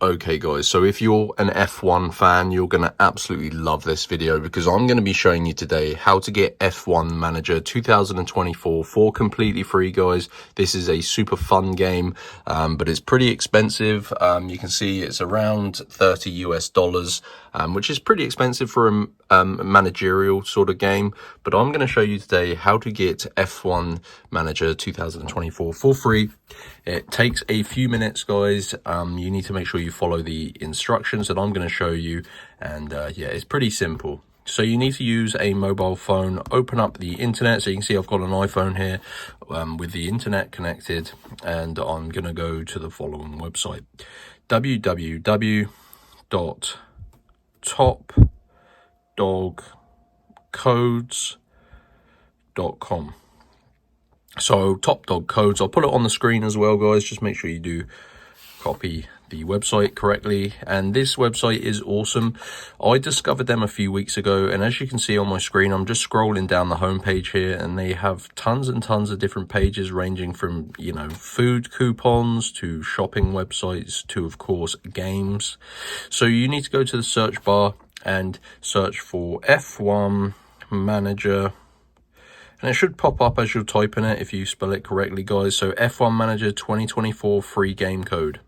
Okay guys, so if you're an F1 fan, you're going to absolutely love this video, because I'm going to be showing you today how to get F1 Manager 2024 for completely free, guys. This is a super fun game, but it's pretty expensive. You can see it's around $30 US, which is pretty expensive for a managerial sort of game. But I'm going to show you today how to get F1 Manager 2024 for free. It takes a few minutes, guys. You need to make sure you follow the instructions that I'm going to show you, and yeah, it's pretty simple. So you need to use a mobile phone, open up the internet. So you can see I've got an iPhone here with the internet connected, and I'm going to go to the following website: www.topdogcodes.com. So Top Dog Codes, I'll put it on the screen as well, guys. Just make sure you do copy the website correctly. And this website is awesome. I discovered them a few weeks ago, and as you can see on my screen, I'm just scrolling down the homepage here, and they have tons and tons of different pages, ranging from, you know, food coupons to shopping websites to, of course, games. So you need to go to the search bar and search for F1 Manager. And it should pop up as you're typing it if you spell it correctly, guys. So F1 Manager 2024 free game code.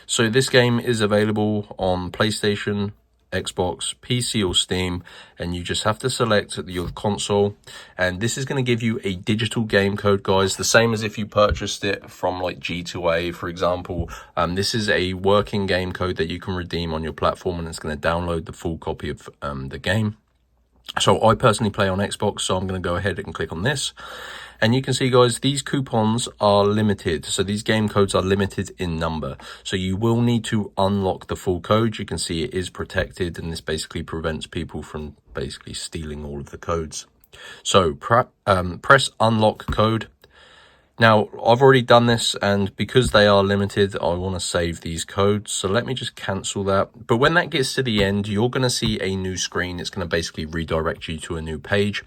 So this game is available on PlayStation, Xbox, PC or Steam, and you just have to select your console. And this is going to give you a digital game code, guys, the same as if you purchased it from like G2A, for example. This is a working game code that you can redeem on your platform, and it's going to download the full copy of the game. So I personally play on Xbox, so I'm going to go ahead and click on this. And you can see, guys, these coupons are limited. So these game codes are limited in number. So you will need to unlock the full code. You can see it is protected, and this basically prevents people from basically stealing all of the codes. So press unlock code. Now, I've already done this, and because they are limited, I want to save these codes. So let me just cancel that. But when that gets to the end, you're going to see a new screen. It's going to basically redirect you to a new page,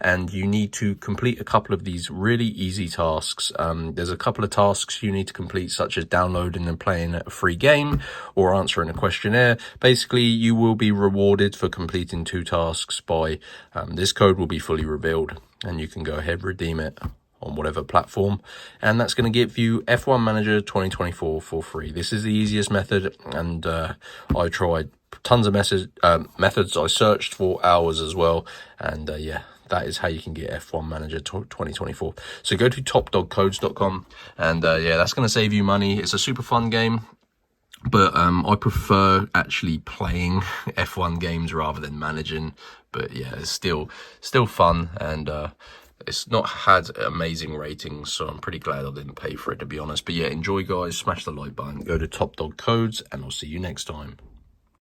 and you need to complete a couple of these really easy tasks. There's a couple of tasks you need to complete, such as downloading and playing a free game or answering a questionnaire. Basically, you will be rewarded for completing 2 tasks by this code will be fully revealed, and you can go ahead, redeem it on whatever platform, and that's going to give you F1 Manager 2024 for free. This is the easiest method, and I tried tons of methods. I searched for hours as well, and yeah, that is how you can get F1 Manager 2024. So go to topdogcodes.com, and yeah, that's going to save you money. It's a super fun game, but I prefer actually playing F1 games rather than managing. But yeah, it's still fun, and it's not had amazing ratings, so I'm pretty glad I didn't pay for it, to be honest. But yeah, enjoy, guys. Smash the like button. Go to Top Dog Codes, and I'll see you next time.